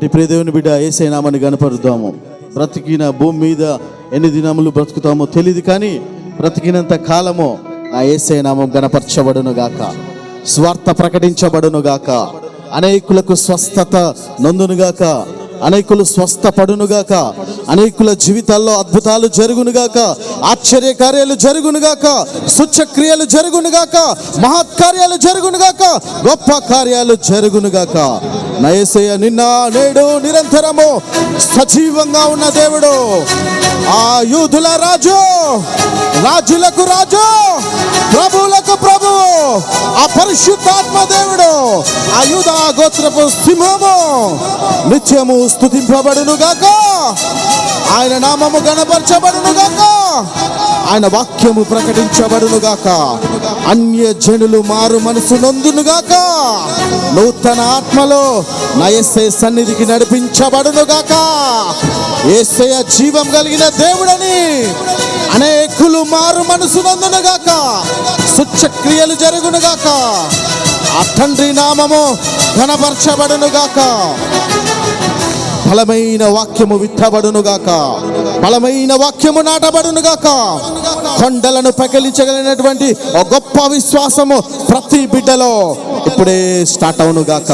కాబట్టి ప్రియ దేవుని బిడ్డ యేసయ్య నామాన్ని గణపరుద్దాము. బ్రతికిన భూమి మీద ఎన్ని దినములు బ్రతుకుతామో తెలియదు, కానీ బ్రతికినంత కాలము ఆ యేసయ్య నామం గణపరచబడును గాక, స్వార్థ ప్రకటించబడును గాక, అనేకులకు స్వస్థత నొందునుగాక, అనేకులు స్వస్థపడునుగాక, అనేకుల జీవితాల్లో అద్భుతాలు జరుగునుగాక, ఆశ్చర్యకార్యాలు జరుగునుగాక, సూచక్రియలు జరుగునుగాక, మహత్కార్యాలు జరుగునుగాక, గొప్ప కార్యాలు జరుగునుగాక. నా యేసయ్య నిన్న నేడు నిరంతరము సజీవంగా ఉన్న దేవుడు, ఆ యూదుల రాజు, రాజులకు రాజు, ప్రభువులకు ప్రభు, ఆ పరిశుద్ధాత్మ దేవుడు, ఆ యూదా గోత్రపు సింహము నిత్యము స్తుతింపబడును గాక, ఆయన నామము గణపరచబడును గాక, ఆయన వాక్యము ప్రకటించబడును గాక, అన్య జనులు మారు మనసు నొందును గాక, నూతన ఆత్మలో నా యేసయ్య సన్నిధికి నడిపించబడును గాక. యేసయ్య జీవం కలిగిన దేవుడని అనేకులు మారు మనసు నొందును గాక, సూచక్రియలు జరుగును గాక, ఆ తండ్రి నామము ఘనపరచబడును గాక, బలమైన వాక్యము విత్తబడును గాక, బలమైన వాక్యము నాటబడును గాక, కొండలను పగిలించగలిగినటువంటి ఒక గొప్ప విశ్వాసము ప్రతి బిడ్డలో ఇప్పుడే స్టార్ట్ అవును గాక.